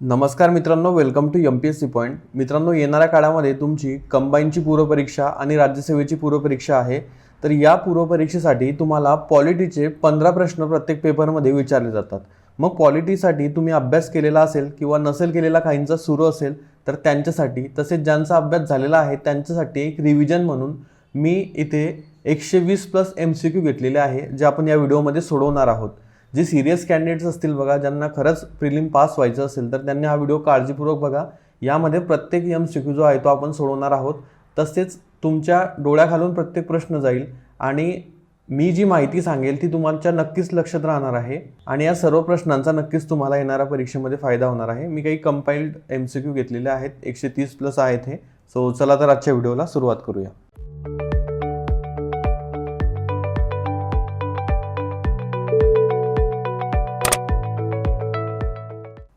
नमस्कार मित्रांनो, welcome to MPSC point. मित्रांनो, येणाऱ्या काळामध्ये तुमची कंबाईनची पूर्वपरीक्षा आणि राज्यसेवेची पूर्वपरीक्षा आहे. तर या पूर्वपरीक्षेसाठी तुम्हाला पॉलिटीचे 15 प्रश्न प्रत्येक पेपरमध्ये विचारले जातात. मग पॉलिटीसाठी तुम्ही अभ्यास केलेला असेल किंवा नसेल केलेला, काहींचा सुरू असेल तर त्यांच्यासाठी, तसेच ज्यांचा अभ्यास झालेला आहे त्यांच्यासाठी एक रिव्हिजन म्हणून मी इथे 120+ MCQ घेतलेले आहे, जे आपण या व्हिडिओमध्ये सोडवणार आहोत. जे सिरियस कॅन्डिडेट्स असतील बघा, ज्यांना खरंच प्रिलिम पास व्हायचं असेल तर त्यांनी हा व्हिडिओ काळजीपूर्वक बघा. यामध्ये प्रत्येक MCQ जो आहे तो आपण सोडवणार आहोत. तसेच तुमच्या डोळ्याखालून प्रत्येक प्रश्न जाईल आणि मी जी माहिती सांगेल ती तुमच्या नक्कीच लक्षात राहणार आहे आणि या सर्व प्रश्नांचा नक्कीच तुम्हाला येणाऱ्या परीक्षेमध्ये फायदा होणार आहे. मी काही कंपाइल्ड MCQ घेतलेले आहेत, 130+ आहेत हे. सो चला तर आजच्या व्हिडिओला सुरुवात करूया.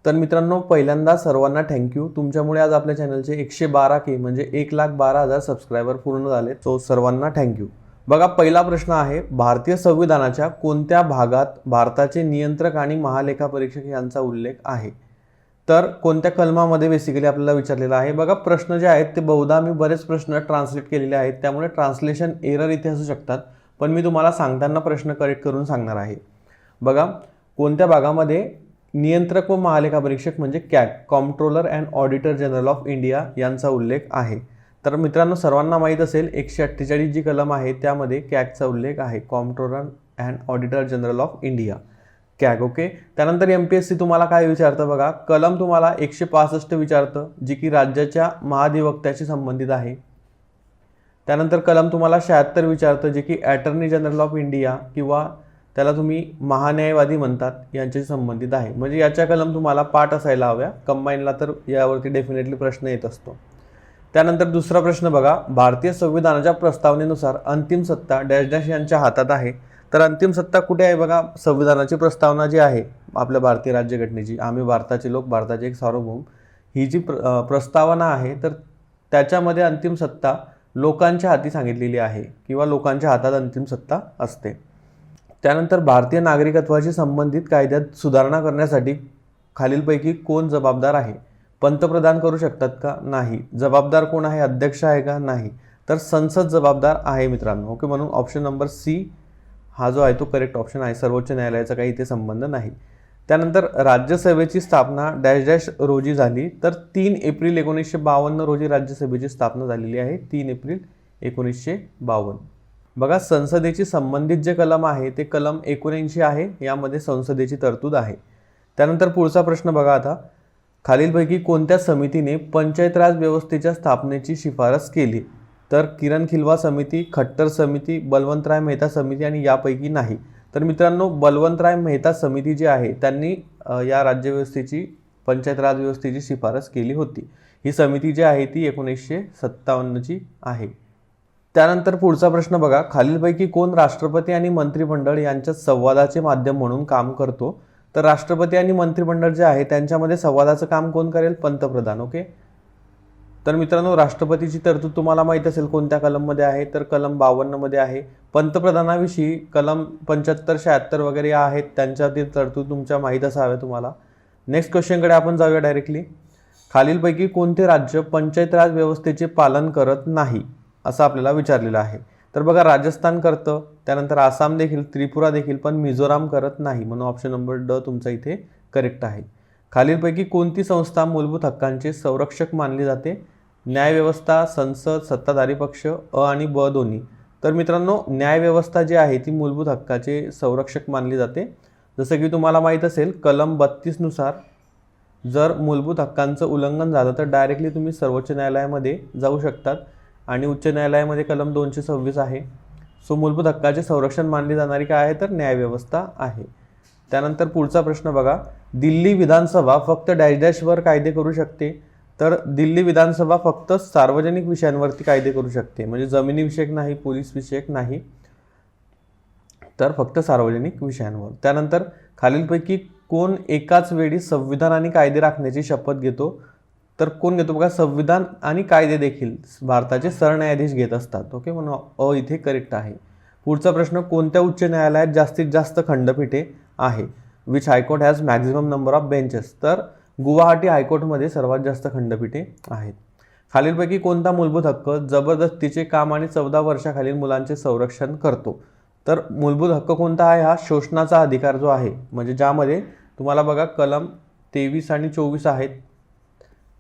तर मित्रांनो, पहिल्यांदा सर्वांना थँक्यू. तुमच्यामुळे आज आपल्या चॅनलचे 112K म्हणजे 1,12,000 सबस्क्रायबर पूर्ण झाले. सो सर्वांना थँक्यू. बघा, पहिला प्रश्न आहे, भारतीय संविधानाच्या कोणत्या भागात भारताचे नियंत्रक आणि महालेखापरीक्षक यांचा उल्लेख आहे? तर कोणत्या कलमामध्ये बेसिकली आपल्याला विचारलेला आहे. बघा, प्रश्न जे आहेत ते बहुधा मी बरेच प्रश्न ट्रान्सलेट केलेले आहेत, त्यामुळे ट्रान्सलेशन एरर इथे असू शकतात, पण मी तुम्हाला सांगताना प्रश्न करेक्ट करून सांगणार आहे. बघा, कोणत्या भागामध्ये नियंत्रक व महालेखापरीक्षक म्हणजे CAG, comptroller and auditor general of India यांचा उल्लेख आहे? तर मित्रांनो, सर्वांना माहीत असेल 148 जी कलम आहे त्यामध्ये कॅगचा उल्लेख आहे, comptroller and auditor general of India, CAG. Okay. त्यानंतर MPSC तुम्हाला काय विचारतं बघा, कलम तुम्हाला 165 विचारतं, जी की राज्याच्या महाधिवक्त्याशी संबंधित आहे. त्यानंतर कलम तुम्हाला 76 विचारतं, जे की अटर्नी जनरल ऑफ इंडिया किंवा त्याला तुम्ही महान्यायवादी म्हणतात यांच्याशी संबंधित आहे. म्हणजे याच्या कलम तुम्हाला पाठ असायला हव्या. कंबाईनला तर यावरती डेफिनेटली प्रश्न येत असतो. त्यानंतर दुसरा प्रश्न बघा, भारतीय संविधानाच्या प्रस्तावनेनुसार अंतिम सत्ता डॅश डॅश यांच्या हातात आहे. तर अंतिम सत्ता कुठे आहे बघा, संविधानाची प्रस्तावना जी आहे आपल्या भारतीय राज्यघटनेची, आम्ही भारताचे लोक, भारताचे एक सार्वभौम, ही जी प्रस्तावना आहे तर त्याच्यामध्ये अंतिम सत्ता लोकांच्या हाती सांगितलेली आहे किंवा लोकांच्या हातात अंतिम सत्ता असते. त्यानंतर भारतीय नागरिकत्वाशी संबंधित कायद्यात सुधारणा करण्यासाठी खालीलपैकी कोण जबाबदार आहे? पंतप्रधान करू शकतात का? नाही. जबाबदार कोण आहे? अध्यक्ष आहे का? नाही. तर संसद जबाबदार आहे मित्रांनो. ओके, म्हणून ऑप्शन नंबर C हा जो आहे तो करेक्ट ऑप्शन आहे. सर्वोच्च न्यायालयाचा काही इथे संबंध नाही. त्यानंतर राज्यसभेची स्थापना डॅश डॅश रोजी झाली. तर 3 एप्रिल 1952 रोजी राज्यसभेची स्थापना झालेली आहे. 3 एप्रिल 1952. बघा, संसदेची संबंधित जे कलम आहे ते कलम 79 आहे. यामध्ये संसदेची तरतूद आहे. त्यानंतर पुढचा प्रश्न बघा आता, खालीलपैकी कोणत्या समितीने पंचायत राज व्यवस्थेच्या स्थापनेची शिफारस केली? तर किरण खिलवा समिती, खट्टर समिती, बलवंतराय मेहता समिती आणि यापैकी नाही. तर मित्रांनो, बलवंतराय मेहता समिती जी आहे त्यांनी या राज्यव्यवस्थेची, पंचायत राज व्यवस्थेची शिफारस केली होती. ही समिती जी आहे ती 1957ची आहे. त्यानंतर पुढचा प्रश्न बघा, खालीलपैकी कोण राष्ट्रपती आणि मंत्रिमंडळ यांच्यात संवादाचे माध्यम म्हणून काम करतो? तर राष्ट्रपती आणि मंत्रिमंडळ जे आहे त्यांच्यामध्ये संवादाचं काम कोण करेल? पंतप्रधान. ओके. तर मित्रांनो, राष्ट्रपतीची तरतूद तुम्हाला माहीत असेल कोणत्या कलममध्ये आहे? तर कलम 52 मध्ये आहे. पंतप्रधानाविषयी कलम 75, 76 वगैरे आहेत, त्यांच्यातील तरतूद तुमच्या माहीत असाव्या तुम्हाला. नेक्स्ट क्वेश्चनकडे आपण जाऊया डायरेक्टली. खालीलपैकी कोणते राज्य पंचायत राज व्यवस्थेचे पालन करत नाही असं आपल्याला विचारलेलं आहे? तर बघा, राजस्थान करतं, त्यानंतर आसाम देखील, त्रिपुरा देखील, पण मिझोराम करत नाही, म्हणून ऑप्शन नंबर D तुमचा इथे करेक्ट आहे. खालीलपैकी कोणती संस्था मूलभूत हक्कांचे संरक्षक मानली जाते? न्यायव्यवस्था, संसद, सत्ताधारी पक्ष, अ आणि ब दोन्ही. तर मित्रांनो, न्यायव्यवस्था जी आहे ती मूलभूत हक्काचे संरक्षक मानली जाते. जसं की तुम्हाला माहीत असेल, कलम 32 नुसार जर मूलभूत हक्कांचं उल्लंघन झालं तर डायरेक्टली तुम्ही सर्वोच्च न्यायालयामध्ये जाऊ शकतात आणि उच्च न्यायालयामध्ये कलम 226 आहे. सो मूलभूत हक्काचे संरक्षण मानली जाणारी काय आहे? तर न्यायव्यवस्था आहे. त्यानंतर पुढचा प्रश्न बघा, दिल्ली विधानसभा फक्त डॅश डॅशवर कायदे करू शकते? तर दिल्ली विधानसभा फक्त सार्वजनिक विषयांवरती कायदे करू शकते, म्हणजे जमिनी विषयक नाही, पोलीस विषयक नाही, तर फक्त सार्वजनिक विषयांवर. त्यानंतर खालीलपैकी कोण एकाच वेळी संविधान आणि कायदे राखण्याची शपथ घेतो? तर कोण घेतो बघा, संविधान आणि कायदे देखील भारताचे सरन्यायाधीश घेत असतात. ओके, म्हणून अ इथे करेक्ट आहे. पुढचा प्रश्न, कोणत्या उच्च न्यायालयात जास्तीत जास्त खंडपीठे आहे? Which high court has maximum number of benches? तर गुवाहाटी हायकोर्टमध्ये सर्वात जास्त खंडपीठे आहेत. खालीलपैकी कोणता मूलभूत हक्क जबरदस्तीचे काम आणि 14 वर्षाखालील मुलांचे संरक्षण करतो? तर मूलभूत हक्क कोणता आहे? हा शोषणाचा अधिकार जो आहे, म्हणजे ज्यामध्ये तुम्हाला बघा कलम 23 आणि 24 आहेत.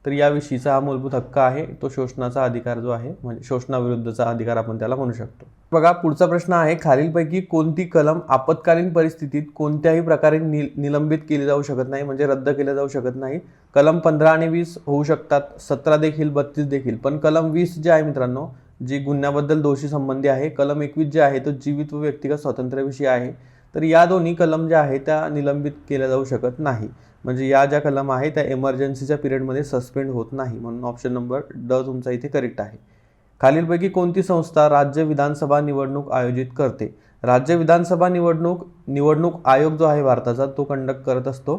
तर याविषयीचा हा मूलभूत हक्क आहे, तो शोषणाचा अधिकार जो आहे, म्हणजे शोषणाविरुद्धचा अधिकार आपण त्याला म्हणू शकतो. बघा पुढचा प्रश्न आहे, खालीलपैकी कोणती कलम आपत्कालीन परिस्थितीत कोणत्याही प्रकारे निलंबित केली जाऊ शकत नाही, म्हणजे रद्द केले जाऊ शकत नाही? कलम 15 आणि 20 होऊ शकतात, 17 देखील, 32 देखील, पण कलम 20 जे आहे मित्रांनो, जी गुन्ह्याबद्दल दोषी संबंधी आहे, कलम 21 जे आहे तो जीवित व व्यक्तिगत स्वातंत्र्याविषयी आहे. तर या दोन्ही कलम ज्या आहेत त्या निलंबित केल्या जाऊ शकत नाही, म्हणजे या ज्या कलम आहे त्या इमर्जन्सीच्या पिरियडमध्ये सस्पेंड होत नाही, म्हणून ऑप्शन नंबर ड तुमचा इथे करेक्ट आहे. खालीलपैकी कोणती संस्था राज्य विधानसभा निवडणूक आयोजित करते? राज्य विधानसभा निवडणूक आयोग जो आहे भारताचा तो कंडक्ट करत असतो.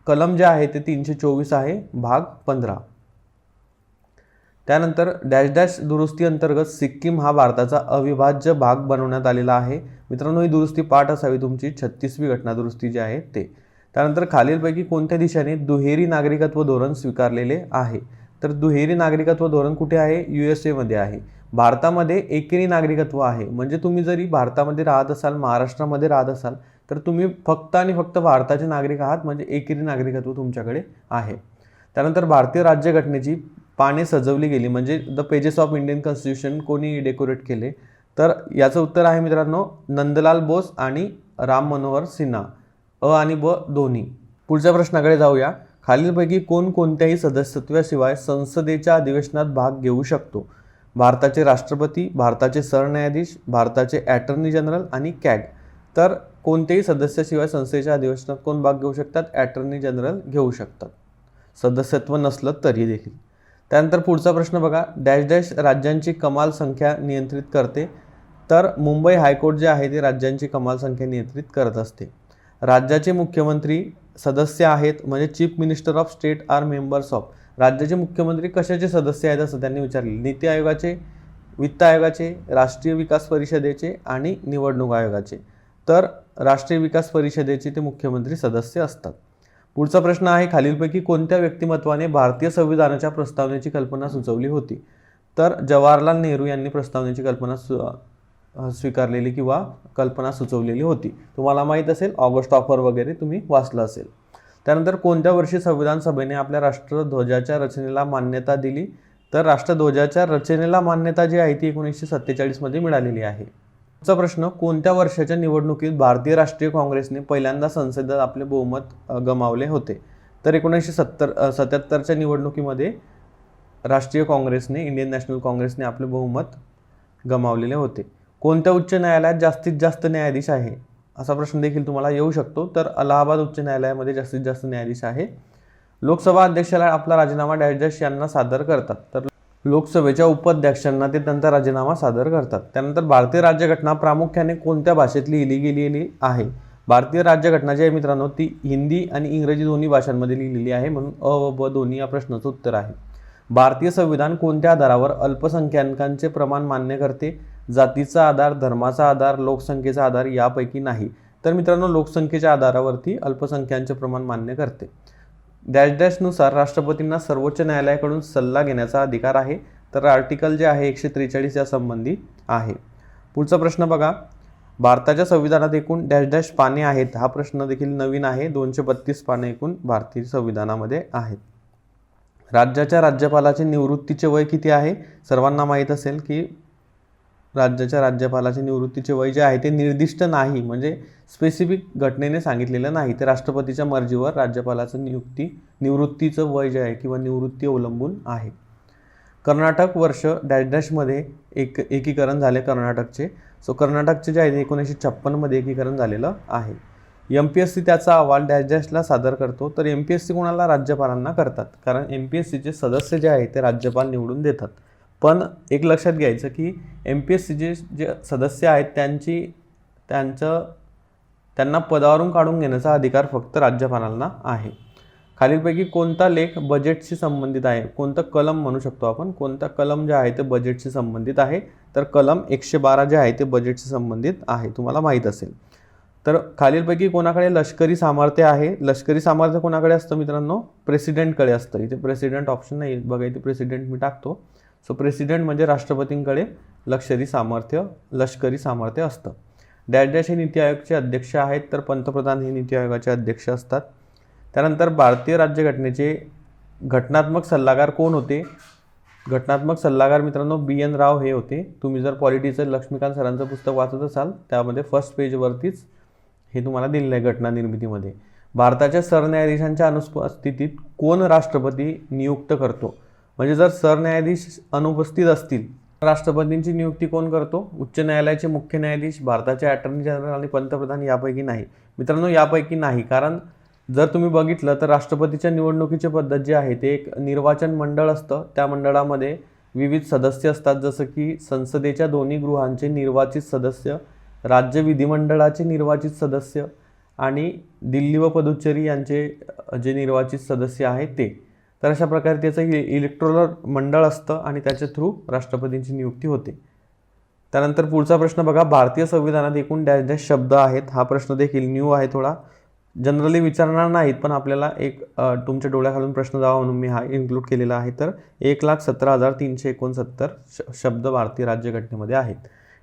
कलम जे आहे ते 324 आहे, भाग 15. त्यानंतर डॅश डॅश दुरुस्ती अंतर्गत सिक्कीम हा भारताचा अविभाज्य भाग बनवण्यात आलेला आहे. मित्रांनो ही दुरुस्ती पाठ असावी तुमची, 36वी घटना दुरुस्ती जी आहे ते. त्यानंतर खालीलपैकी कोणत्या देशाने दुहेरी नागरिकत्व धोरण स्वीकारलेले आहे? तर दुहेरी नागरिकत्व धोरण कुठे आहे? USA मध्ये आहे. भारतामध्ये एकेरी नागरिकत्व आहे, म्हणजे तुम्ही जरी भारतामध्ये राहत असाल, महाराष्ट्रामध्ये राहत असाल, तर तुम्ही फक्त आणि फक्त भारताचे नागरिक आहात, म्हणजे एकेरी नागरिकत्व तुमच्याकडे आहे. त्यानंतर भारतीय राज्यघटनेची पाने सजवली गेली, म्हणजे the pages of Indian constitution कोणी डेकोरेट केले? तर याचं उत्तर आहे मित्रांनो नंदलाल बोस आणि राम मनोहर सिन्हा, अ आणि ब दोन्ही. पुढच्या प्रश्नाकडे जाऊया. खालीलपैकी कोण कोणत्याही सदस्यत्वाशिवाय संसदेच्या अधिवेशनात भाग घेऊ शकतो? भारताचे राष्ट्रपती, भारताचे सरन्यायाधीश, भारताचे अटर्नी जनरल आणि कॅग. तर कोणत्याही सदस्याशिवाय संसदेच्या अधिवेशनात कोण भाग घेऊ शकतात? अटर्नी जनरल घेऊ शकतात, सदस्यत्व नसलं तरी देखील. त्यानंतर पुढचा प्रश्न बघा, डॅश डॅश राज्यांची कमाल संख्या नियंत्रित करते? तर मुंबई हायकोर्ट जे आहे ते राज्यांची कमाल संख्या नियंत्रित करत असते. राज्याचे मुख्यमंत्री सदस्य आहेत, म्हणजे chief minister of state are members of. राज्याचे मुख्यमंत्री कशाचे सदस्य आहेत असं त्यांनी विचारले? नीती आयोगाचे, वित्त आयोगाचे, राष्ट्रीय विकास परिषदेचे आणि निवडणूक आयोगाचे. तर राष्ट्रीय विकास परिषदेचे ते मुख्यमंत्री सदस्य असतात. पुढचा प्रश्न आहे, खालीलपैकी कोणत्या व्यक्तिमत्वाने भारतीय संविधानाच्या प्रस्तावनेची कल्पना सुचवली होती? तर जवाहरलाल नेहरू यांनी प्रस्तावनेची कल्पना स्वीकारलेली किंवा कल्पना सुचवलेली होती. तुम्हाला माहीत असेल, ऑगस्ट ऑफर वगैरे तुम्ही वाचलं असेल. त्यानंतर कोणत्या वर्षी संविधान सभेने आपल्या राष्ट्रध्वजाच्या रचनेला मान्यता दिली? तर राष्ट्रध्वजाच्या रचनेला मान्यता जी आहे ती 1947 मध्ये मिळालेली आहे. पुढचा प्रश्न, कोणत्या वर्षाच्या निवडणुकीत भारतीय राष्ट्रीय काँग्रेसने पहिल्यांदा संसदेत आपले बहुमत गमावले होते? तर 1977च्या निवडणुकीमध्ये राष्ट्रीय काँग्रेसने, इंडियन नॅशनल काँग्रेसने आपले बहुमत गमावलेले होते. कोणत्या उच्च न्यायालयात जास्तीत जास्त न्यायाधीश आहे? असा प्रश्न देखील तुम्हाला येऊ शकतो. तर अलाहाबाद उच्च न्यायालयामध्ये जास्तीत जास्त न्यायाधीश आहे. लोकसभा अध्यक्षाला आपला राजीनामा डॅश डॅश यांना सादर करतात? तर लोकसभेच्या उपाध्यक्षांना ते त्यांचा राजीनामा सादर करतात. त्यानंतर भारतीय राज्यघटना प्रामुख्याने कोणत्या भाषेत लिहिली गेलेली आहे? भारतीय राज्यघटना जी आहे मित्रांनो ती हिंदी आणि इंग्रजी दोन्ही भाषांमध्ये लिहिलेली आहे, म्हणून अ व ब दोन्ही या प्रश्नाचं उत्तर आहे. भारतीय संविधान कोणत्या आधारावर अल्पसंख्याकांचे प्रमाण मान्य करते? जातीचा आधार, धर्माचा आधार, लोकसंख्येचा आधार यापैकी नाही. तर मित्रांनो लोकसंख्येच्या आधारावरती अल्पसंख्याकांचे प्रमाण मान्य करते. डॅश डॅशनुसार राष्ट्रपतींना सर्वोच्च न्यायालयाकडून सल्ला घेण्याचा अधिकार आहे? तर आर्टिकल जे आहे 143 या संबंधी आहे. पुढचा प्रश्न बघा, भारताच्या संविधानात एकूण डॅश डॅश पाने आहेत? हा प्रश्न देखील नवीन आहे. 232 पाने एकूण भारतीय संविधानामध्ये आहेत. राज्याच्या राज्यपालाचे निवृत्तीचे वय किती आहे? सर्वांना माहीत असेल की राज्याच्या राज्यपालाचे निवृत्तीचे वय जे आहे ते निर्दिष्ट नाही, म्हणजे स्पेसिफिक घटनेने सांगितलेलं नाही. ते राष्ट्रपतीच्या मर्जीवर राज्यपालाचं निवृत्तीचं वय जे आहे किंवा निवृत्ती अवलंबून आहे. कर्नाटक वर्ष डॅश डॅशमध्ये एकीकरण झाले कर्नाटकचे. सो कर्नाटकचे जे आहे 1956 मध्ये एकीकरण झालेलं आहे. MPSC त्याचा अहवाल डॅश डॅशला सादर करतो? तर MPSC कोणाला? राज्यपालांना करतात, कारण MPSCचे सदस्य जे आहे ते राज्यपाल निवडून देतात. पण एक लक्षात घ्यायचं की MPSCचे जे सदस्य आहेत त्यांना पदावरून काढून घेण्याचा अधिकार फक्त राज्यपालांना आहे. खालीलपैकी कोणता लेख बजेटशी संबंधित आहे? कोणतं कलम म्हणू शकतो आपण, कोणता कलम जे आहे ते बजेटशी संबंधित आहे? तर कलम 112 जे आहे ते बजेटशी संबंधित आहे, तुम्हाला माहीत असेल. तर खालीलपैकी कोणाकडे लष्करी सामर्थ्य आहे? लष्करी सामर्थ्य कोणाकडे असतं मित्रांनो? प्रेसिडेंटकडे असतं. इथे प्रेसिडेंट ऑप्शन नाही बघा, इथे प्रेसिडेंट मी टाकतो. सो प्रेसिडेंट म्हणजे राष्ट्रपतींकडे लष्करी सामर्थ्य असतं. डॅश डॅश हे नीती आयोगचे अध्यक्ष आहेत, तर पंतप्रधान हे नीती आयोगाचे अध्यक्ष असतात. त्यानंतर भारतीय राज्यघटनेचे घटनात्मक सल्लागार कोण होते? घटनात्मक सल्लागार मित्रांनो BN राव हे होते. तुम्ही जर पॉलिटीचं लक्ष्मीकांत सरांचं पुस्तक वाचत असाल त्यामध्ये फर्स्ट पेजवरतीच हे तुम्हाला दिलेलं आहे घटना निर्मितीमध्ये. भारताच्या सरन्यायाधीशांच्या अनुपस्थितीत कोण राष्ट्रपती नियुक्त करतो? म्हणजे जर सरन्यायाधीश अनुपस्थित असतील राष्ट्रपतींची नियुक्ती कोण करतो? उच्च न्यायालयाचे मुख्य न्यायाधीश, भारताचे अटर्नी जनरल आणि पंतप्रधान यापैकी नाही. मित्रांनो यापैकी नाही, कारण जर तुम्ही बघितलं तर राष्ट्रपतीच्या निवडणुकीची पद्धत जी आहे ते एक निर्वाचन मंडळ असतं. त्या मंडळामध्ये विविध सदस्य असतात, जसं की संसदेच्या दोन्ही गृहांचे निर्वाचित सदस्य, राज्य विधिमंडळाचे निर्वाचित सदस्य आणि दिल्ली व पुदुच्चेरी यांचे जे निर्वाचित सदस्य आहेत ते. तर अशा प्रकारे त्याचं इलेक्टोरल मंडळ असतं आणि त्याच्या थ्रू राष्ट्रपतींची नियुक्ती होते. त्यानंतर पुढचा प्रश्न बघा, भारतीय संविधानात एकूण डॅश डॅश शब्द आहेत? हा प्रश्न देखील न्यू आहे, थोडा जनरली विचारणार नाहीत, पण आपल्याला एक तुमच्या डोळ्याखालून प्रश्न जावा म्हणून मी हा इन्क्लूड केलेला आहे. तर 1,17,369 शब्द भारतीय राज्यघटनेमध्ये आहेत.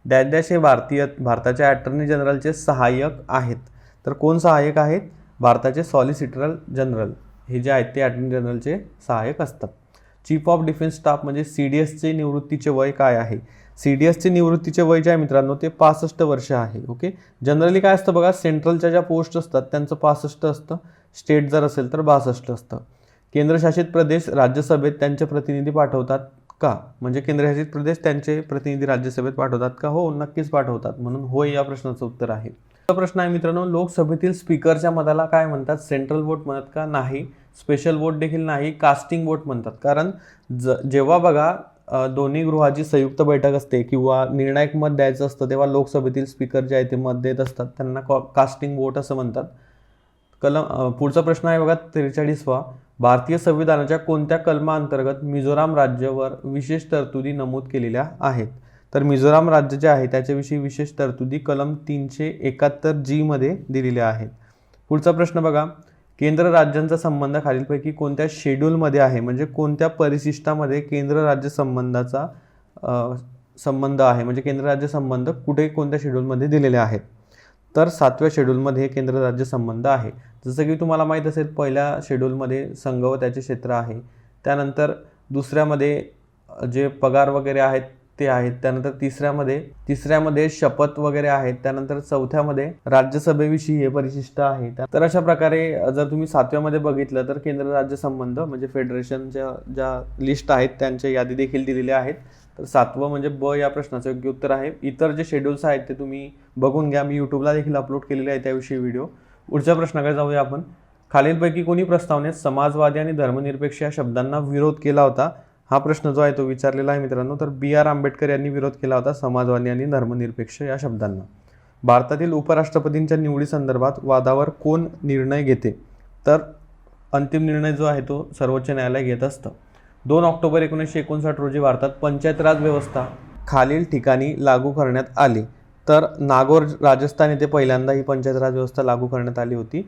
डॅश डॅश हे भारताच्या अटर्नी जनरलचे सहाय्यक आहेत. तर कोण सहाय्यक आहेत? भारताचे सॉलिसिटर जनरल हे जे आहेत ते अटर्नी जनरलचे सहाय्यक असतात. चीफ ऑफ डिफेन्स स्टाफ म्हणजे CDSचे निवृत्तीचे वय काय आहे? CDSचे निवृत्तीचे वय जे आहे मित्रांनो ते 65 वर्ष आहे. ओके, जनरली काय असतं बघा, सेंट्रलच्या ज्या पोस्ट असतात त्यांचं 65 असतं, स्टेट जर असेल तर 62 असतं. केंद्रशासित प्रदेश राज्यसभेत त्यांचे प्रतिनिधी पाठवतात का? म्हणजे केंद्रशासित प्रदेश त्यांचे प्रतिनिधी राज्यसभेत पाठवतात का? हो, नक्कीच पाठवतात, म्हणून होय या प्रश्नाचं उत्तर आहे. प्रश्न आहे मित्रांनो, लोकसभेतील स्पीकरच्या मताला काय म्हणतात? सेंट्रल वोट म्हणतात का? नाही. स्पेशल वोट देखील नाही, कास्टिंग वोट म्हणतात. कारण जेव्हा बघा दोन्ही गृहाची संयुक्त बैठक असते किंवा निर्णायक मत द्यायचं असतं तेव्हा लोकसभेतील स्पीकर जे आहे ते मत देत असतात, त्यांना कास्टिंग वोट असं म्हणतात. पुढचा प्रश्न आहे बघा 43वा, भारतीय संविधानाच्या कोणत्या कलमाअंतर्गत मिझोराम राज्यावर विशेष तरतुदी नमूद केलेल्या आहेत? तर मिझोराम राज्य जे आहे त्याच्याविषयी विशेष तरतुदी कलम 371G मध्ये दिलेल्या आहेत. पुढचा प्रश्न बघा, केंद्र राज्यांचा संबंध खालीलपैकी कोणत्या शेड्यूलमध्ये आहे? म्हणजे कोणत्या परिशिष्टामध्ये केंद्र राज्य संबंधाचा संबंध आहे? म्हणजे केंद्र राज्य संबंध कुठे कोणत्या शेड्यूलमध्ये दिलेले आहेत? तर 7व्या शेड्यूलमध्ये केंद्र राज्य संबंध आहे. जसं की तुम्हाला माहीत असेल, पहिल्या शेड्यूलमध्ये संघ व त्याचे क्षेत्र आहे, त्यानंतर दुसऱ्यामध्ये जे पगार वगैरे आहेत ते आहेत, त्यानंतर तिसऱ्यामध्ये शपथ वगैरे आहेत, त्यानंतर चौथ्यामध्ये राज्यसभेविषयी हे परिशिष्ट आहे. तर अशा प्रकारे जर तुम्ही 7व्यामध्ये बघितलं तर केंद्र राज्य संबंध म्हणजे फेडरेशनच्या ज्या लिस्ट आहेत त्यांच्या यादी देखील दिलेल्या आहेत. तर 7वं म्हणजे ब या प्रश्नाचं योग्य उत्तर आहे. इतर जे शेड्यूल्स आहेत ते तुम्ही बघून घ्या, मी यूट्यूबला देखील अपलोड केलेले आहे त्याविषयी व्हिडिओ. पुढच्या प्रश्नाकडे जाऊया आपण. खालीलपैकी कोणी प्रस्तावनेत समाजवादी आणि धर्मनिरपेक्ष या शब्दांना विरोध केला होता? हा प्रश्न जो आहे तो विचारलेला आहे मित्रांनो. तर BR आंबेडकर यांनी विरोध केला होता समाजवादी आणि धर्मनिरपेक्ष या शब्दांना. भारतातील उपराष्ट्रपतींच्या निवडीसंदर्भात वादावर कोण निर्णय घेते? तर अंतिम निर्णय जो आहे तो सर्वोच्च न्यायालय घेत असतं. 2 ऑक्टोबर 1959 रोजी भारतात पंचायत राज व्यवस्था खालील ठिकाणी लागू करण्यात आली. तर नागौर राजस्थान येथे पहिल्यांदा ही पंचायत राज व्यवस्था लागू करण्यात आली होती.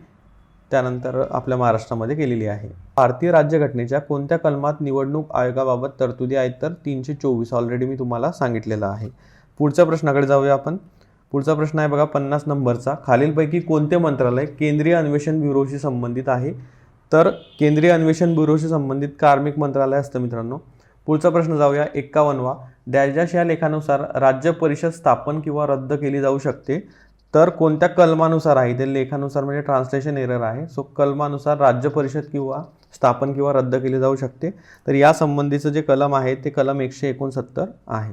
त्यानंतर आपल्या महाराष्ट्रामध्ये केलेली आहे. भारतीय राज्यघटनेच्या कोणत्या कलमात निवडणूक आयोगाबाबत तरतुदी आहेत? तर 324. ऑलरेडी मी तुम्हाला सांगितलेलं आहे. पुढच्या प्रश्नाकडे जाऊया आपण. पुढचा प्रश्न आहे बघा 50 नंबरचा. खालीलपैकी कोणते मंत्रालय केंद्रीय अन्वेषण ब्युरोशी संबंधित आहे? तर केंद्रीय अन्वेषण ब्युरोशी संबंधित कार्मिक मंत्रालय असतं मित्रांनो. पुढचा प्रश्न जाऊया 51वा. डॅश डॅश या लेखानुसार राज्य परिषद स्थापन किंवा रद्द केली जाऊ शकते? तर कोणत्या कलमानुसार आहे? ते लेखानुसार म्हणजे ट्रान्सलेशन एरर आहे. सो कलमानुसार राज्य परिषद किंवा स्थापन किंवा रद्द केली जाऊ शकते. तर या संबंधीचं जे कलम आहे ते कलम 169 आहे.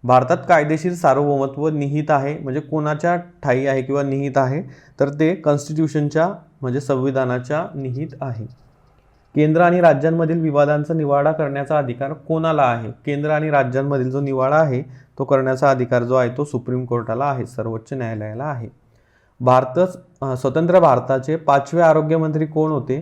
भारतात कायदेशीर सार्वभौमत्व निहित आहे म्हणजे कोणाच्या ठायी आहे किंवा निहित आहे? तर ते कॉन्स्टिट्यूशनच्या म्हणजे संविधानाच्या निहित आहे. केंद्र आणि राज्यांमधील विवादांचा निवाडा करण्याचा अधिकार कोणाला आहे? केंद्र आणि राज्यांमधील जो निवाडा आहे तो करण्याचा अधिकार जो आहे तो सुप्रीम कोर्टाला आहे, सर्वोच्च न्यायालयाला आहे. स्वतंत्र भारताचे 5वे आरोग्यमंत्री कोण होते?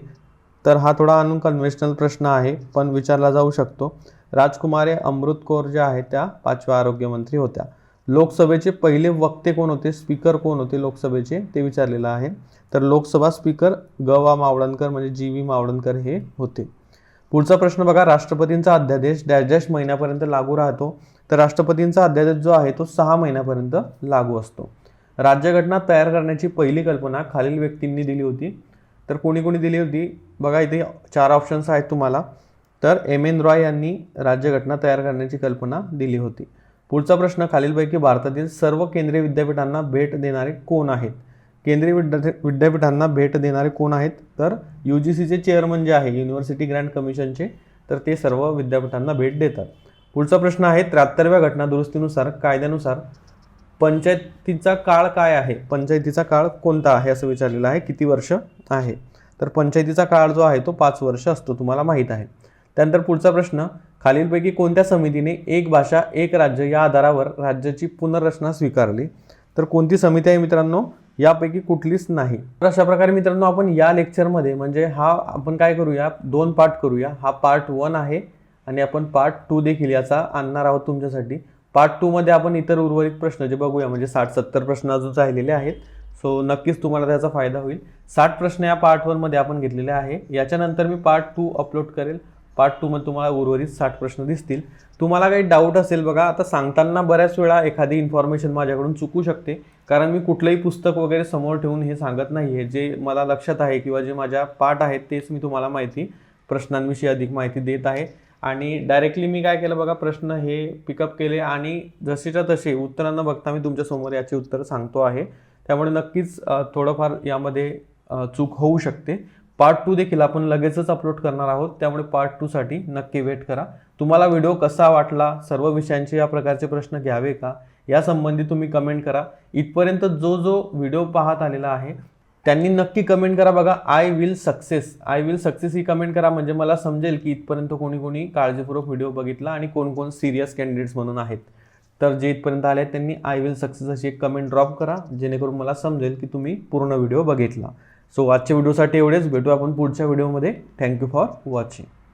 तर हा थोडा अनकन्व्हेन्शनल प्रश्न आहे पण विचारला जाऊ शकतो. राजकुमारी अमृत कौर ज्या आहेत त्या 5व्या आरोग्यमंत्री होत्या. लोकसभेचे पहिले वक्ते कोण होते, स्पीकर कोण होते लोकसभेचे ते विचारलेलं आहे. तर लोकसभा स्पीकर ग.वा. मावळणकर म्हणजे जी.व्ही. मावळणकर हे होते. पुढचा प्रश्न बघा, राष्ट्रपतींचा अध्यादेश डॅश डॅश महिन्यापर्यंत लागू राहतो. तर राष्ट्रपतींचा अध्यादेश जो आहे तो 6 महिन्यापर्यंत लागू असतो. राज्यघटना तयार करण्याची पहिली कल्पना खालील व्यक्तींनी दिली होती. तर कोणी कोणी दिली होती बघा, इथे 4 ऑप्शन्स आहेत तुम्हाला. तर एम.एन. रॉय यांनी राज्यघटना तयार करण्याची कल्पना दिली होती. पुढचा प्रश्न, खालीलपैकी भारतातील सर्व केंद्रीय विद्यापीठांना भेट देणारे कोण आहेत. केंद्रीय विद्यापीठांना भेट देणारे कोण आहेत. तर UGCचे चेअरमन जे आहे युनिव्हर्सिटी ग्रँट कमिशनचे, तर ते सर्व विद्यापीठांना भेट देतात. पुढचा प्रश्न आहे, 73व्या घटना दुरुस्तीनुसार कायद्यानुसार पंचायतीचा काळ काय आहे. पंचायतीचा काळ कोणता आहे असं विचारलेलं आहे, किती वर्ष आहे. तर पंचायतीचा काळ जो आहे तो 5 वर्ष असतो, तुम्हाला माहीत आहे. त्यानंतर पुढचा प्रश्न, खालीलपैकी कोणत्या समितीने एक भाषा एक राज्य या आधारावर राज्याची पुनर्रचना स्वीकारली. तर कोणती समिती आहे मित्रांनो, यापैकी कुठलीच नाही. तर अशा प्रकारे मित्रांनो आपण या लेक्चरमध्ये म्हणजे हा आपण काय करूया, 2 पार्ट करूया. हा पार्ट 1 आहे आणि आपण पार्ट 2 देखील याचा आणणार आहोत तुमच्यासाठी. पार्ट 2 मध्ये आपण इतर उर्वरित प्रश्न जे बघूया, म्हणजे 60-70 प्रश्न अजून राहिलेले आहेत. सो नक्कीच तुम्हाला त्याचा फायदा होईल. 60 प्रश्न या पार्ट 1 मध्ये आपण घेतलेले आहे. याच्यानंतर मी पार्ट 2 अपलोड करेल. पार्ट 2 मध्ये तुम्हाला उर्वरित 60 प्रश्न दिसतील. तुम्हाला काही डाऊट असेल बघा, आता सांगताना बऱ्याच वेळा एखादी इन्फॉर्मेशन माझ्याकडून चुकू शकते, कारण मी कुठलंही पुस्तक वगैरे समोर ठेवून हे सांगत नाही आहे. जे मला लक्षात आहे किंवा जे माझ्या पाठ आहेत तेच मी तुम्हाला प्रश्नांविषयी अधिक माहिती देत आहे. आणि डायरेक्टली मी काय केलं बघा, प्रश्न हे पिकअप केले आणि जसेच्या तसे उत्तरांना बघता मी तुमच्यासमोर याचे उत्तर सांगतो आहे. त्यामुळे नक्कीच थोडंफार यामध्ये चूक होऊ शकते. पार्ट 2 देखील आपण लगेचच अपलोड करणार आहोत, त्यामुळे पार्ट 2 साठी नक्की वेट करा. तुम्हाला व्हिडिओ कसा वाटला, सर्व विषयांचे या प्रकारचे प्रश्न घ्यावे का यासंबंधी तुम्ही कमेंट करा. इथपर्यंत जो व्हिडिओ पाहत आलेला आहे त्यांनी नक्की कमेंट करा बघा, I will success he comment करा, म्हणजे मला समजेल की इथपर्यंत कोणी काळजीपूर्वक व्हिडिओ बघितला आणि कोण सिरियस कॅन्डिडेट्स म्हणून आहेत. तर जे इथपर्यंत आले त्यांनी आय विल सक्सेस अशी एक कमेंट ड्रॉप करा, जेणेकरून मला समजेल की तुम्ही पूर्ण व्हिडिओ बघितला. सो आजच्या व्हिडिओसाठी एवढेच. भेटू आपण पुढच्या व्हिडिओमध्ये. Thank you for watching.